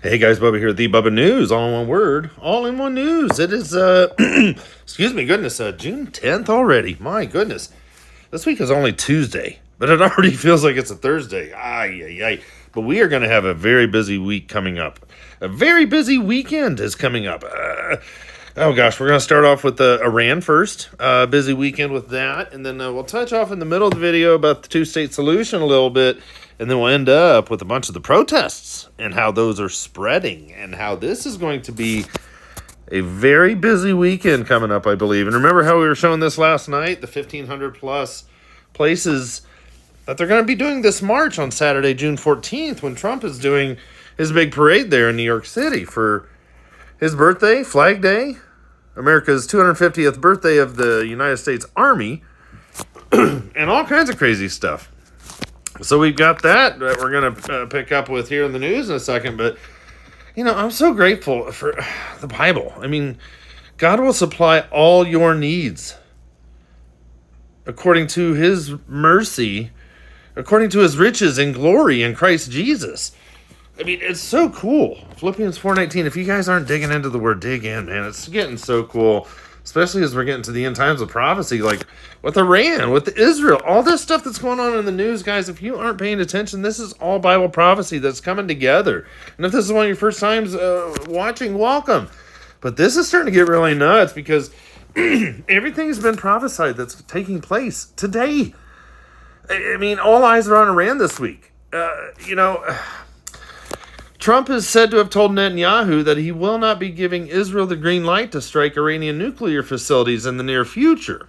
Hey guys, Bubba here, the Bubbanews, all in one word, all in one news. It is, excuse me, goodness, June 10th already. My goodness. This week is only Tuesday, but it already feels like it's a Thursday. Ay. But we are going to have a very busy week coming up. A very busy weekend is coming up. Oh gosh, we're going to start off with Iran first. Busy weekend with that. And then we'll touch off in the middle of the video about the two-state solution a little bit. And then we'll end up with a bunch of the protests and how those are spreading and how this is going to be a very busy weekend coming up, I believe. And remember how we were showing this last night, the 1,500 plus places that they're going to be doing this march on Saturday, June 14th, when Trump is doing his big parade there in New York City for his birthday, Flag Day, America's 250th birthday of the United States Army, and all kinds of crazy stuff. So we've got that we're going to pick up with here in the news in a second. But, I'm so grateful for the Bible. I mean, God will supply all your needs according to his mercy, according to his riches and glory in Christ Jesus. I mean, it's so cool. Philippians 4:19, if you guys aren't digging into the word dig in, man, it's getting so cool. Especially as we're getting to the end times of prophecy, like with Iran, with Israel, all this stuff that's going on in the news, guys, if you aren't paying attention, this is all Bible prophecy that's coming together. And if this is one of your first times watching, welcome. But this is starting to get really nuts because everything's been prophesied that's taking place today. I mean, all eyes are on Iran this week. Trump is said to have told Netanyahu that he will not be giving Israel the green light to strike Iranian nuclear facilities in the near future.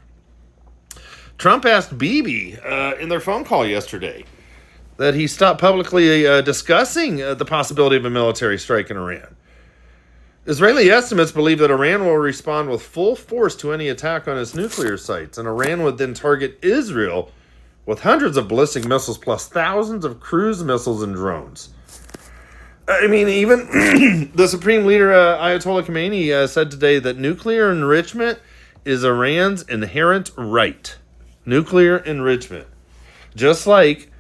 Trump asked Bibi in their phone call yesterday that he stop publicly discussing the possibility of a military strike in Iran. Israeli estimates believe that Iran will respond with full force to any attack on its nuclear sites, and Iran would then target Israel with hundreds of ballistic missiles plus thousands of cruise missiles and drones. I mean, even the Supreme Leader, Ayatollah Khamenei, said today that nuclear enrichment is Iran's inherent right. Nuclear enrichment. Just like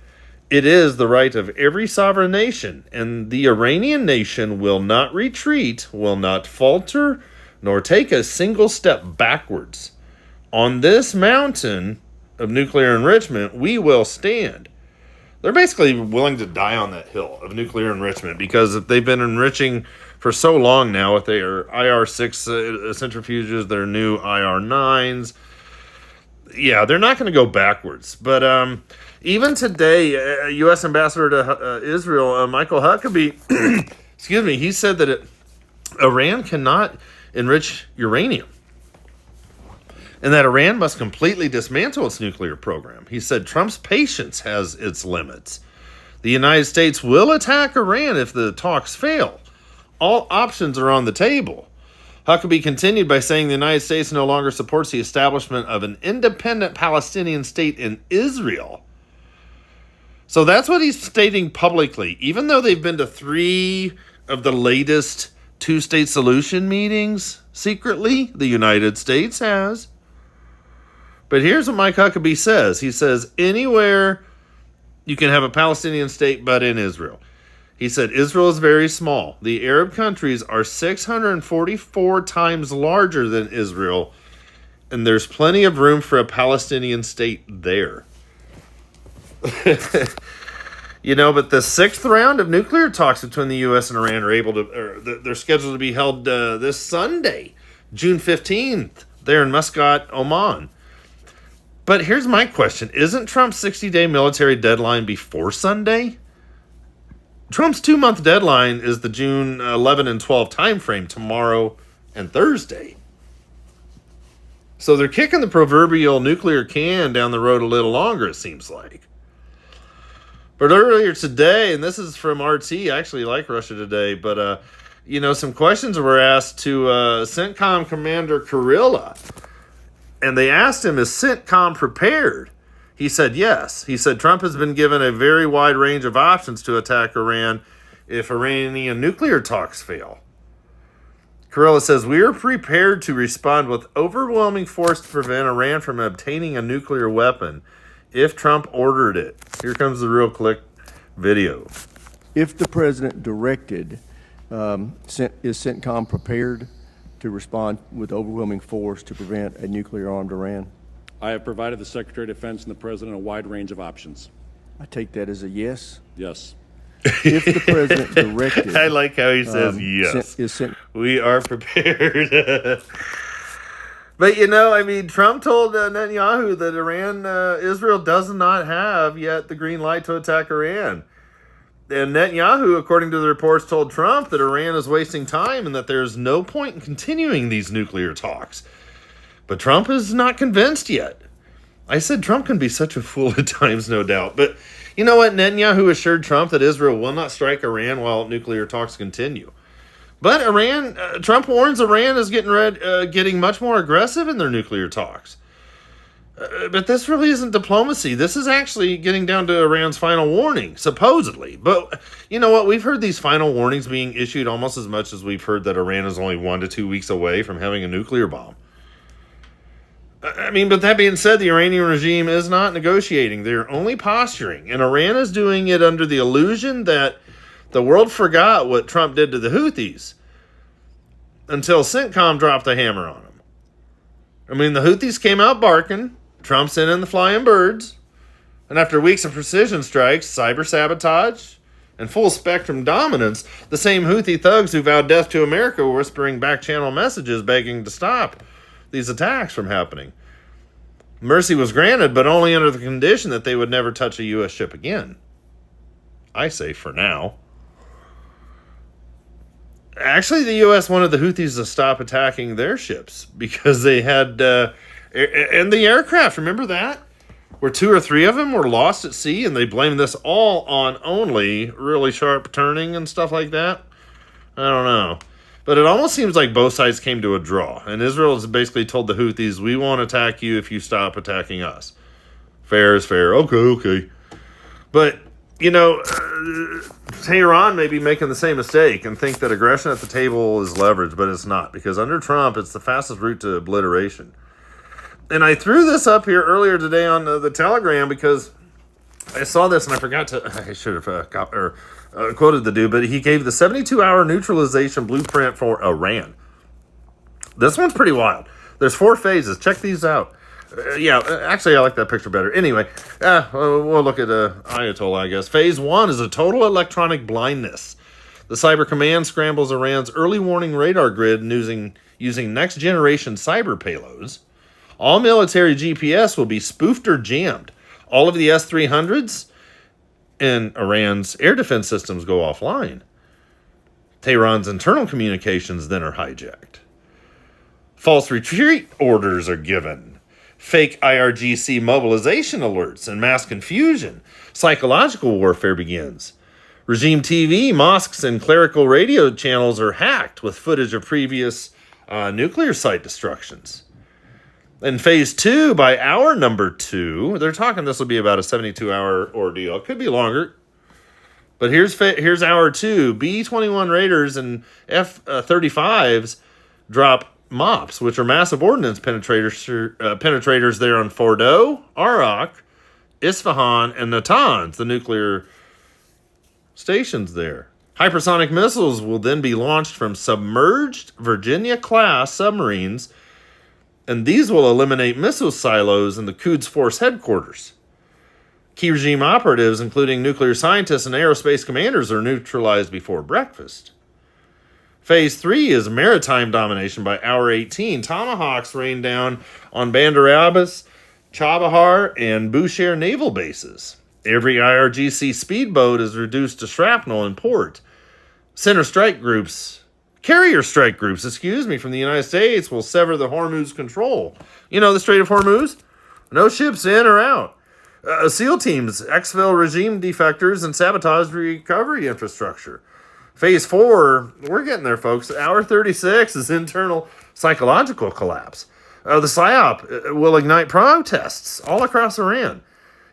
it is the right of every sovereign nation. And the Iranian nation will not retreat, will not falter, nor take a single step backwards. On this mountain of nuclear enrichment, we will stand. They're basically willing to die on that hill of nuclear enrichment because they've been enriching for so long now with their IR-6 centrifuges, their new IR-9s. Yeah, they're not going to go backwards. But even today, U.S. Ambassador to Israel, Michael Huckabee, excuse me, he said that Iran cannot enrich uranium. And that Iran must completely dismantle its nuclear program. He said Trump's patience has its limits. The United States will attack Iran if the talks fail. All options are on the table. Huckabee continued by saying the United States no longer supports the establishment of an independent Palestinian state in Israel. So that's what he's stating publicly. Even though they've been to 3 of the latest two-state solution meetings secretly, the United States has. But here's what Mike Huckabee says. He says, anywhere you can have a Palestinian state, but in Israel. He said, Israel is very small. The Arab countries are 644 times larger than Israel, and there's plenty of room for a Palestinian state there. But the 6th round of nuclear talks between the U.S. and Iran they're scheduled to be held this Sunday, June 15th, there in Muscat, Oman. But here's my question. Isn't Trump's 60-day military deadline before Sunday? Trump's 2-month deadline is the June 11 and 12 timeframe, tomorrow and Thursday. So they're kicking the proverbial nuclear can down the road a little longer, it seems like. But earlier today, and this is from RT, I actually like Russia Today, but, some questions were asked to CENTCOM Commander Kurilla. And they asked him, is CENTCOM prepared? He said yes. He said Trump has been given a very wide range of options to attack Iran if Iranian nuclear talks fail. Kurilla says, we are prepared to respond with overwhelming force to prevent Iran from obtaining a nuclear weapon if Trump ordered it. Here comes the real click video. If the president directed Is CENTCOM prepared to respond with overwhelming force to prevent a nuclear-armed Iran? I have provided the Secretary of Defense and the President a wide range of options. I take that as a yes. Yes. If the president directed, I like how he says yes. We are prepared. But, Trump told Netanyahu that Israel does not have yet the green light to attack Iran. And Netanyahu, according to the reports, told Trump that Iran is wasting time and that there's no point in continuing these nuclear talks. But Trump is not convinced yet. I said Trump can be such a fool at times, no doubt. But you know what? Netanyahu assured Trump that Israel will not strike Iran while nuclear talks continue. But Trump warns Iran is getting much more aggressive in their nuclear talks. But this really isn't diplomacy. This is actually getting down to Iran's final warning, supposedly. But you know what? We've heard these final warnings being issued almost as much as we've heard that Iran is only 1 to 2 weeks away from having a nuclear bomb. But that being said, the Iranian regime is not negotiating. They're only posturing. And Iran is doing it under the illusion that the world forgot what Trump did to the Houthis until CENTCOM dropped the hammer on them. The Houthis came out barking. Trump sent in the flying birds. And after weeks of precision strikes, cyber sabotage, and full spectrum dominance, the same Houthi thugs who vowed death to America were whispering back-channel messages begging to stop these attacks from happening. Mercy was granted, but only under the condition that they would never touch a U.S. ship again. I say for now. Actually, the U.S. wanted the Houthis to stop attacking their ships because they had... and the aircraft, remember that? Where 2 or 3 of them were lost at sea, and they blamed this all on only really sharp turning and stuff like that. I don't know. But it almost seems like both sides came to a draw. And Israel has basically told the Houthis, we won't attack you if you stop attacking us. Fair is fair. Okay. But, Tehran may be making the same mistake and think that aggression at the table is leverage, but it's not. Because under Trump, it's the fastest route to obliteration. And I threw this up here earlier today on the Telegram because I saw this and I forgot I should have quoted the dude, but he gave the 72-hour neutralization blueprint for Iran. This one's pretty wild. There's 4 phases. Check these out. Actually, I like that picture better. Anyway, we'll look at Ayatollah, I guess. Phase 1 is a total electronic blindness. The Cyber Command scrambles Iran's early warning radar grid using next-generation cyber payloads. All military GPS will be spoofed or jammed. All of the S-300s and Iran's air defense systems go offline. Tehran's internal communications then are hijacked. False retreat orders are given. Fake IRGC mobilization alerts and mass confusion. Psychological warfare begins. Regime TV, mosques, and clerical radio channels are hacked with footage of previous nuclear site destructions. In phase 2, by hour number 2, they're talking this will be about a 72-hour ordeal. It could be longer. But here's hour 2. B-21 Raiders and F-35s drop MOPs, which are massive ordnance penetrators there on Fordo, Arak, Isfahan, and Natanz, the nuclear stations there. Hypersonic missiles will then be launched from submerged Virginia-class submarines, and these will eliminate missile silos in the Quds Force headquarters. Key regime operatives, including nuclear scientists and aerospace commanders, are neutralized before breakfast. Phase 3 is maritime domination by hour 18. Tomahawks rain down on Bandar Abbas, Chabahar, and Bushehr naval bases. Every IRGC speedboat is reduced to shrapnel in port. Carrier strike groups, from the United States will sever the Hormuz control. The Strait of Hormuz? No ships in or out. SEAL teams exfil regime defectors and sabotage recovery infrastructure. Phase 4, we're getting there, folks. Hour 36 is internal psychological collapse. The PSYOP will ignite protests all across Iran.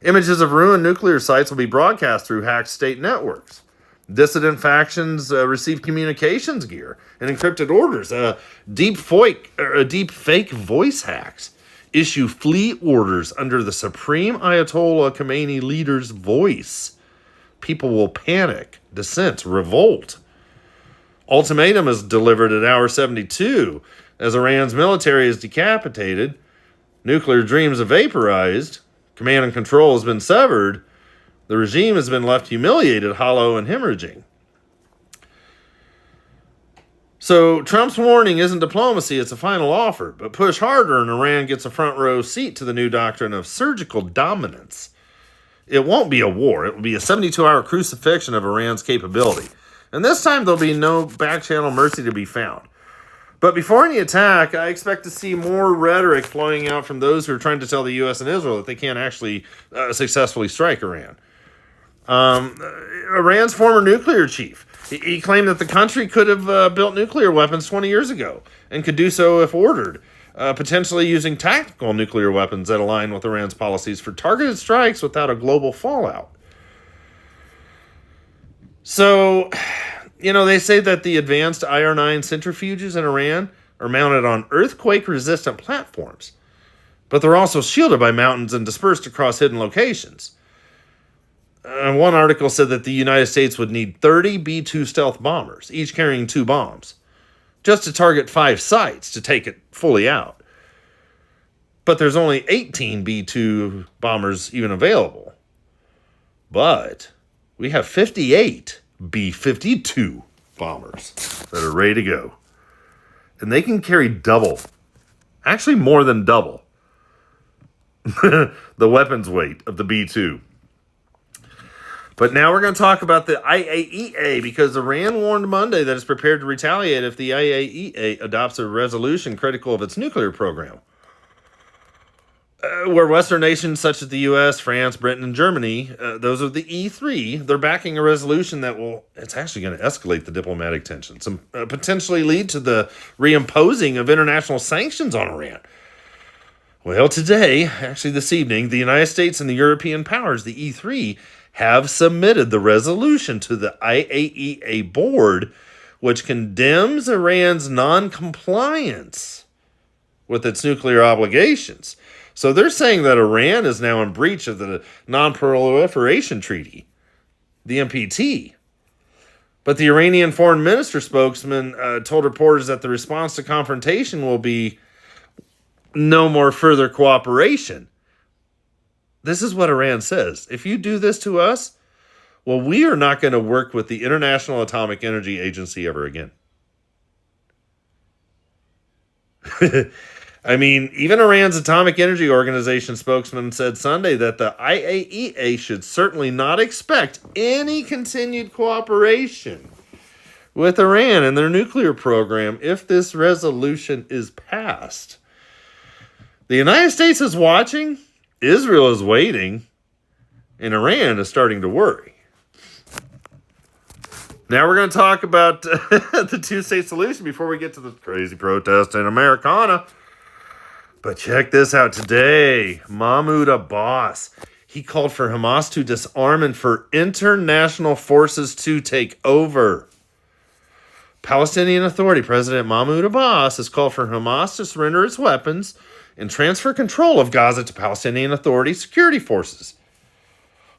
Images of ruined nuclear sites will be broadcast through hacked state networks. Dissident factions receive communications gear and encrypted orders. Deep fake voice hacks issue fleet orders under the Supreme Ayatollah Khomeini leader's voice. People will panic, dissent, revolt. Ultimatum is delivered at hour 72 as Iran's military is decapitated, nuclear dreams are vaporized, command and control has been severed, the regime has been left humiliated, hollow, and hemorrhaging. So Trump's warning isn't diplomacy, it's a final offer. But push harder and Iran gets a front row seat to the new doctrine of surgical dominance. It won't be a war. It will be a 72-hour crucifixion of Iran's capability. And this time there'll be no back-channel mercy to be found. But before any attack, I expect to see more rhetoric flowing out from those who are trying to tell the U.S. and Israel that they can't actually successfully strike Iran. Iran's former nuclear chief, he claimed that the country could have built nuclear weapons 20 years ago and could do so if ordered, potentially using tactical nuclear weapons that align with Iran's policies for targeted strikes without a global fallout. So, they say that the advanced IR-9 centrifuges in Iran are mounted on earthquake-resistant platforms, but they're also shielded by mountains and dispersed across hidden locations. One article said that the United States would need 30 B-2 stealth bombers, each carrying 2 bombs, just to target 5 sites to take it fully out. But there's only 18 B-2 bombers even available. But we have 58 B-52 bombers that are ready to go. And they can carry double, actually more than double, the weapons weight of the B-2. But now we're going to talk about the IAEA, because Iran warned Monday that it's prepared to retaliate if the IAEA adopts a resolution critical of its nuclear program. Where Western nations such as the U.S., France, Britain, and Germany, those are the E3, they're backing a resolution that it's actually going to escalate the diplomatic tensions and potentially lead to the reimposing of international sanctions on Iran. Well, today, actually this evening, the United States and the European powers, the E3, have submitted the resolution to the IAEA board, which condemns Iran's non-compliance with its nuclear obligations. So they're saying that Iran is now in breach of the Non-Proliferation Treaty, the NPT. But the Iranian foreign minister spokesman told reporters that the response to confrontation will be no more further cooperation. This is what Iran says. If you do this to us, well, we are not going to work with the International Atomic Energy Agency ever again. I mean, even Iran's Atomic Energy Organization spokesman said Sunday that the IAEA should certainly not expect any continued cooperation with Iran and their nuclear program if this resolution is passed. The United States is watching, Israel is waiting, and Iran is starting to worry. Now we're going to talk about the two-state solution before we get to the crazy protest in Americana. But check this out today. Mahmoud Abbas, he called for Hamas to disarm and for international forces to take over. Palestinian Authority President Mahmoud Abbas has called for Hamas to surrender its weapons and transfer control of Gaza to Palestinian Authority security forces,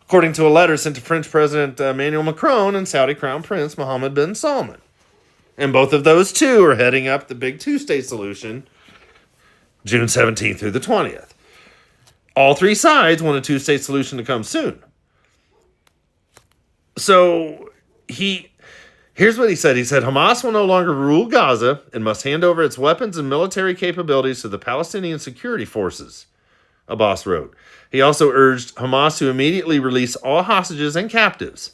according to a letter sent to French President Emmanuel Macron and Saudi Crown Prince Mohammed bin Salman. And both of those two are heading up the big two-state solution June 17th through the 20th. All three sides want a two-state solution to come soon. So here's what he said. He said, Hamas will no longer rule Gaza and must hand over its weapons and military capabilities to the Palestinian security forces, Abbas wrote. He also urged Hamas to immediately release all hostages and captives.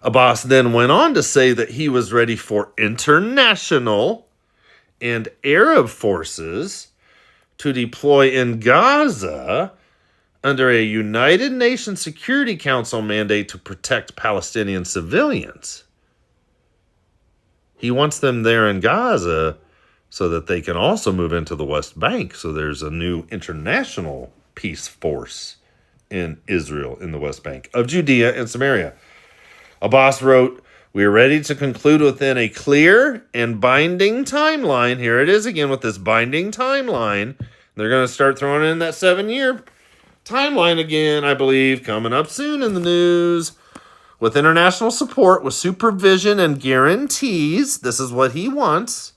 Abbas then went on to say that he was ready for international and Arab forces to deploy in Gaza under a United Nations Security Council mandate to protect Palestinian civilians. He wants them there in Gaza so that they can also move into the West Bank. So there's a new international peace force in Israel in the West Bank of Judea and Samaria. Abbas wrote, we are ready to conclude within a clear and binding timeline. Here it is again with this binding timeline. They're going to start throwing in that 7-year timeline again, I believe, coming up soon in the news. with international support, with supervision and guarantees. This is what he wants.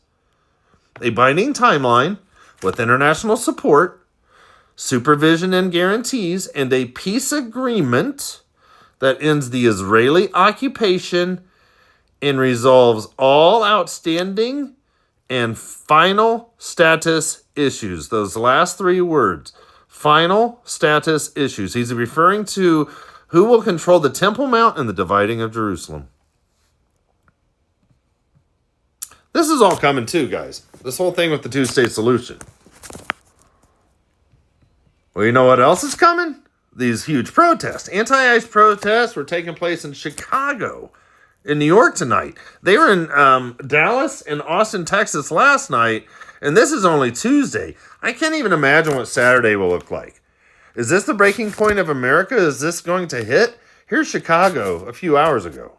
A binding timeline with international support, supervision and guarantees, and a peace agreement that ends the Israeli occupation and resolves all outstanding and final status issues. Those last three words, final status issues. He's referring to who will control the Temple Mount and the dividing of Jerusalem. This is all coming too, guys. This whole thing with the two-state solution. Well, you know what else is coming? These huge protests. Anti-ICE protests were taking place in Chicago, in New York tonight. They were in Dallas and Austin, Texas last night, and this is only Tuesday. I can't even imagine what Saturday will look like. Is this the breaking point of America? Is this going to hit? Here's Chicago a few hours ago.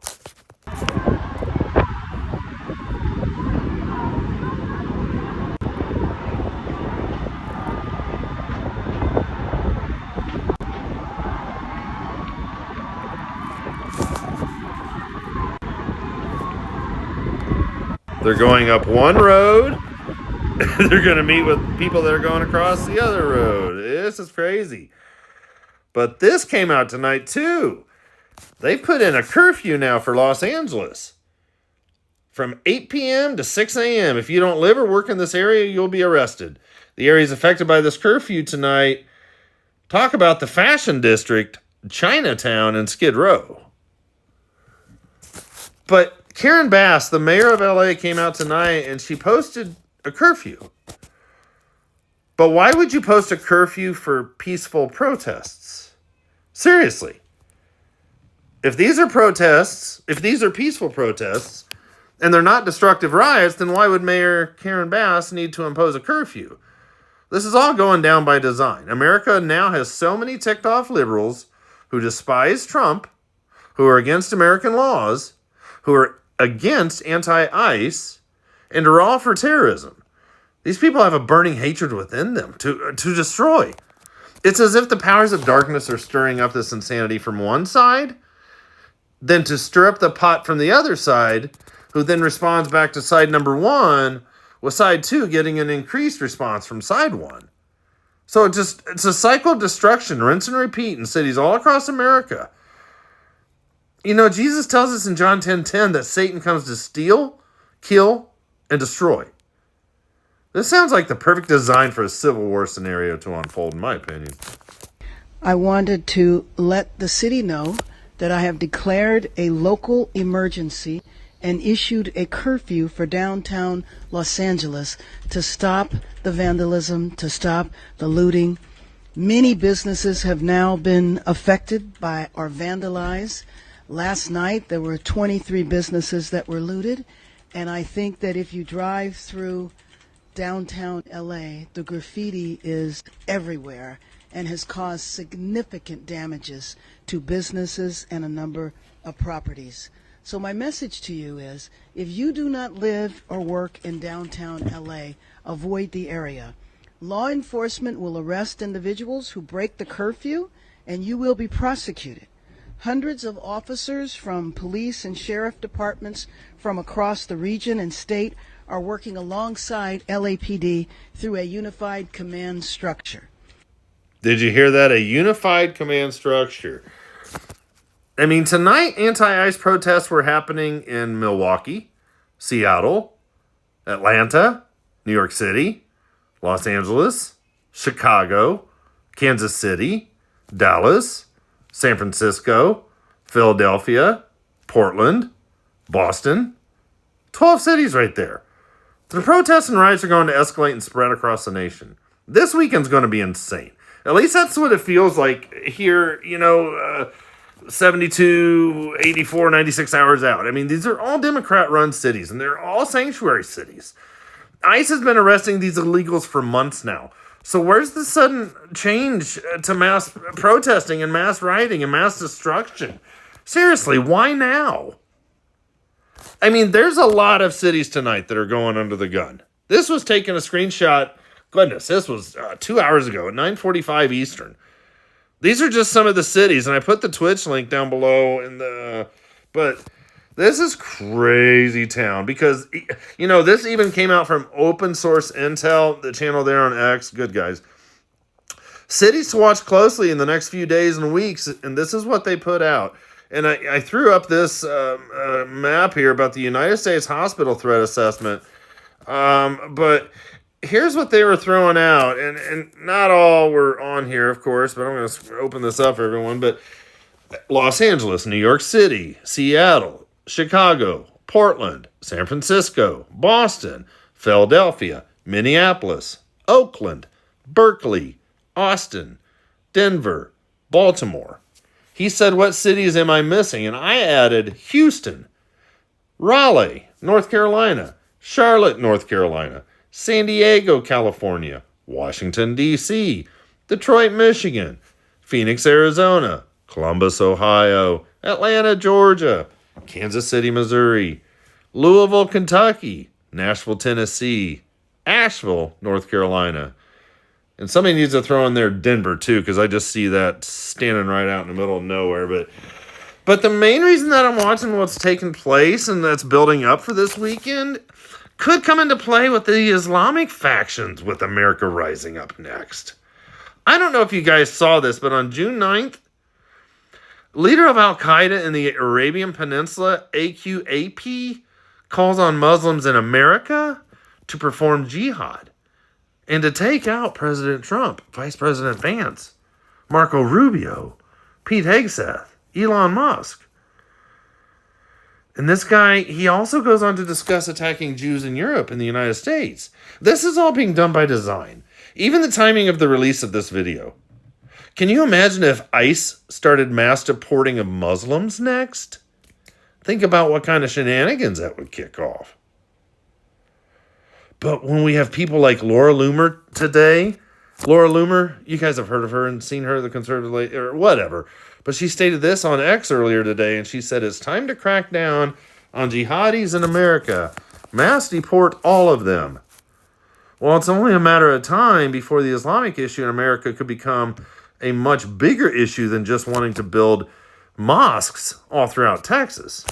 They're going up one road. They're going to meet with people that are going across the other road. This is crazy. But this came out tonight, too. They put in a curfew now for Los Angeles. From 8 p.m. to 6 a.m. If you don't live or work in this area, you'll be arrested. The areas affected by this curfew tonight, talk about the Fashion District, Chinatown, and Skid Row. But Karen Bass, the mayor of LA, came out tonight and she posted a curfew. But why would you post a curfew for peaceful protests? Seriously. If these are protests, if these are peaceful protests, and they're not destructive riots, then why would Mayor Karen Bass need to impose a curfew? This is all going down by design. America now has so many ticked off liberals who despise Trump, who are against American laws, who are against anti-ICE, and are all for terrorism. These people have a burning hatred within them to destroy. It's as if the powers of darkness are stirring up this insanity from one side, then to stir up the pot from the other side, who then responds back to side number one, with side two getting an increased response from side one. So it's a cycle of destruction, rinse and repeat in cities all across America. You know, Jesus tells us in John 10:10 that Satan comes to steal, kill, and destroy. This sounds like the perfect design for a civil war scenario to unfold, in my opinion. I wanted to let the city know that I have declared a local emergency and issued a curfew for downtown Los Angeles to stop the vandalism, to stop the looting. Many businesses have now been affected by or vandalized. Last night, there were 23 businesses that were looted, and I think that if you drive through downtown LA, the graffiti is everywhere and has caused significant damages to businesses and a number of properties. So my message to you is, if you do not live or work in downtown LA, avoid the area. Law enforcement will arrest individuals who break the curfew, and you will be prosecuted. Hundreds of officers from police and sheriff departments from across the region and state are working alongside LAPD through a unified command structure. Did you hear that? A unified command structure. I mean, tonight, anti-ICE protests were happening in Milwaukee, Seattle, Atlanta, New York City, Los Angeles, Chicago, Kansas City, Dallas, San Francisco, Philadelphia, Portland, Boston. 12 cities right there. The protests and riots are going to escalate and spread across the nation. This weekend's going to be insane. At least that's what it feels like here, 72, 84, 96 hours out. I mean, these are all Democrat-run cities, and they're all sanctuary cities. ICE has been arresting these illegals for months now. So where's the sudden change to mass protesting and mass rioting and mass destruction? Seriously, why now? I mean, there's a lot of cities tonight that are going under the gun. This was taken a screenshot. Goodness, this was 2 hours ago at 9:45 Eastern. These are just some of the cities, and I put the Twitch link down below but this is crazy town because, you know, this even came out from Open Source Intel, the channel there on X. Good guys. Cities to watch closely in the next few days and weeks, and this is what they put out. And I threw up this map here about the United States hospital threat assessment. But here's what they were throwing out, and not all were on here, of course, but I'm going to open this up for everyone. But Los Angeles, New York City, Seattle, Chicago, Portland, San Francisco, Boston, Philadelphia, Minneapolis, Oakland, Berkeley, Austin, Denver, Baltimore. He said, what cities am I missing? And I added Houston, Raleigh, North Carolina, Charlotte, North Carolina, San Diego, California, Washington, D.C., Detroit, Michigan, Phoenix, Arizona, Columbus, Ohio, Atlanta, Georgia, Kansas City, Missouri, Louisville, Kentucky, Nashville, Tennessee, Asheville, North Carolina. And somebody needs to throw in there Denver, too, because I just see that standing right out in the middle of nowhere. But the main reason that I'm watching what's taking place and that's building up for this weekend could come into play with the Islamic factions with America rising up next. I don't know if you guys saw this, but on June 9th, leader of Al-Qaeda in the Arabian Peninsula, AQAP, calls on Muslims in America to perform jihad and to take out President Trump, Vice President Vance, Marco Rubio, Pete Hegseth, Elon Musk. And this guy, he also goes on to discuss attacking Jews in Europe and the United States. This is all being done by design. Even the timing of the release of this video. Can you imagine if ICE started mass deporting of Muslims next? Think about what kind of shenanigans that would kick off. But when we have people like Laura Loomer today, Laura Loomer, you guys have heard of her and seen her, the conservative lady, or whatever. But she stated this on X earlier today, and she said, it's time to crack down on jihadis in America. Mass deport all of them. Well, it's only a matter of time before the Islamic issue in America could become a much bigger issue than just wanting to build mosques all throughout Texas.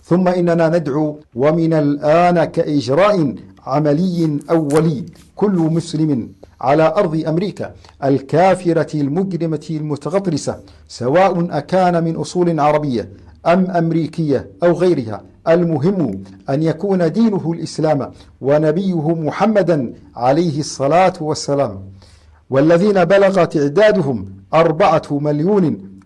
ثم إننا ندعو ومن الآن كإجراء عملي أولي كل مسلم على أرض أمريكا الكافرة المجرمة المتغطرسة سواء أكان من أصول عربية أم أمريكية أو غيرها المهم أن يكون دينه الإسلام ونبيه محمدا عليه الصلاة والسلام والذين بلغ تعدادهم 4.5 مليون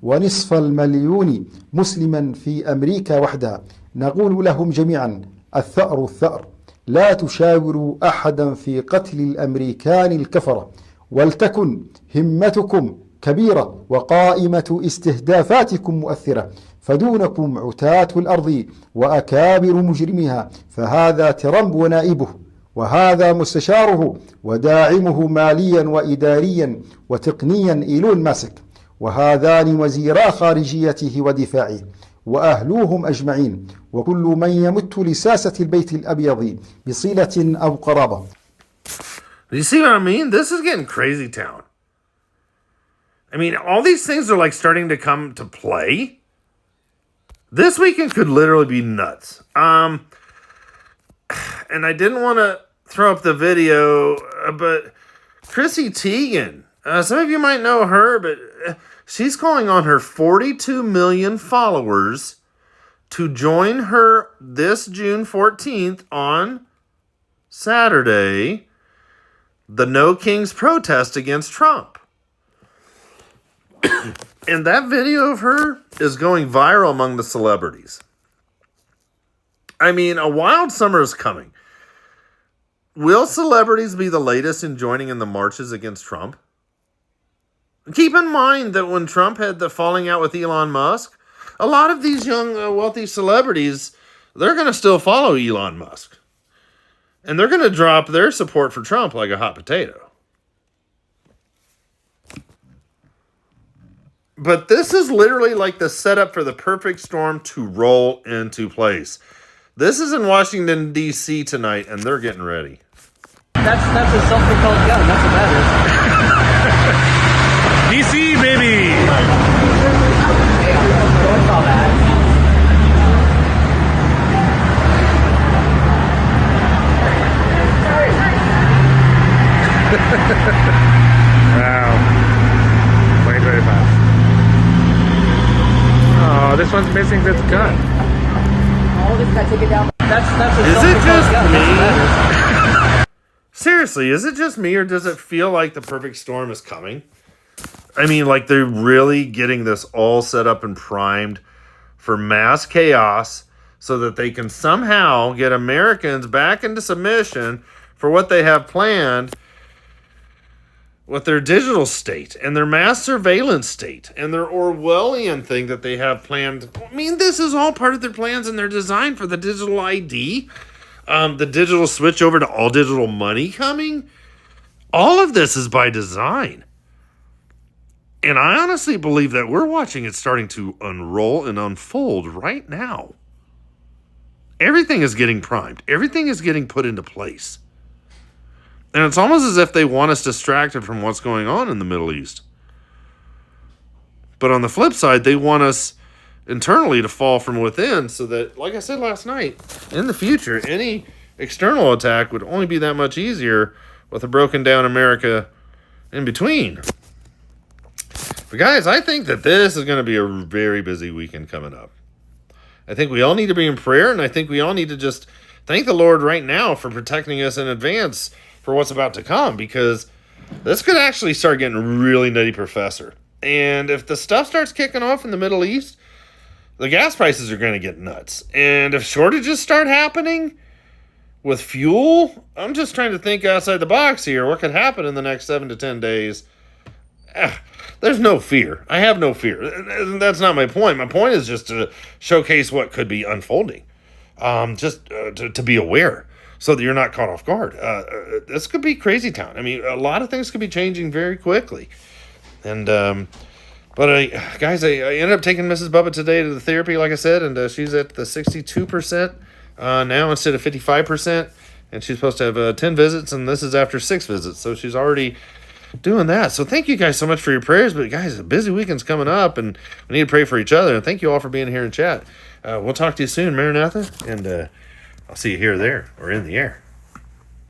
مسلما في أمريكا وحدها نقول لهم جميعا الثأر لا تشاوروا أحدا في قتل الأمريكان الكفرة ولتكن همتكم كبيرة وقائمة استهدافاتكم مؤثرة فدونكم عتاة الأرض وأكابر مجرمها فهذا ترامب ونائبه وهذا مستشاره وداعمه ماليا وإداريا وتقنيا إيلون ماسك وهذان وزيرا خارجيته ودفاعه وأهلوهم أجمعين وكل من يمت لساسة البيت الأبيض بصلة أو قرابة. You see what I mean? This is getting crazy town. I mean, all these things are like starting to come to play. This weekend could literally be nuts. And I didn't want to throw up the video, but Chrissy Teigen, some of you might know her, but she's calling on her 42 million followers to join her this June 14th on Saturday, the No Kings protest against Trump. And that video of her is going viral among the celebrities. I mean, a wild summer is coming. Will celebrities be the latest in joining in the marches against Trump? Keep in mind that when Trump had the falling out with Elon Musk, a lot of these young, wealthy celebrities, they're going to still follow Elon Musk. And they're going to drop their support for Trump like a hot potato. But this is literally like the setup for the perfect storm to roll into place. This is in Washington, D.C. tonight, and they're getting ready. That's a self-propelled gun. That's what that is. D.C., baby! one's missing 5th gun. Oh, this guy took it down. That's Is it just me? Seriously, is it just me, or does it feel like the perfect storm is coming? I mean, like they're really getting this all set up and primed for mass chaos so that they can somehow get Americans back into submission for what they have planned with their digital state and their mass surveillance state and their Orwellian thing that they have planned. I mean, this is all part of their plans and their design for the digital ID, the digital switch over to all digital money coming. All of this is by design. And I honestly believe that we're watching it starting to unroll and unfold right now. Everything is getting primed. Everything is getting put into place. And it's almost as if they want us distracted from what's going on in the Middle East. But on the flip side, they want us internally to fall from within so that, like I said last night, in the future, any external attack would only be that much easier with a broken down America in between. But guys, I think that this is going to be a very busy weekend coming up. I think we all need to be in prayer, and I think we all need to just thank the Lord right now for protecting us in advance for what's about to come, because this could actually start getting really nutty, Professor. And if the stuff starts kicking off in the Middle East, the gas prices are going to get nuts. And if shortages start happening with fuel, I'm just trying to think outside the box here. What could happen in the next 7 to 10 days? There's no fear. I have no fear. That's not my point. My point is just to showcase what could be unfolding. To be aware so that you're not caught off guard. This could be crazy town. I mean, a lot of things could be changing very quickly. And, guys, I ended up taking Mrs. Bubba today to the therapy, like I said, and she's at the 62% now instead of 55%. And she's supposed to have 10 visits, and this is after 6 visits. So she's already doing that. So thank you guys so much for your prayers. But guys, a busy weekend's coming up, and we need to pray for each other. And thank you all for being here in chat. We'll talk to you soon, Maranatha, and I'll see you here or there or in the air.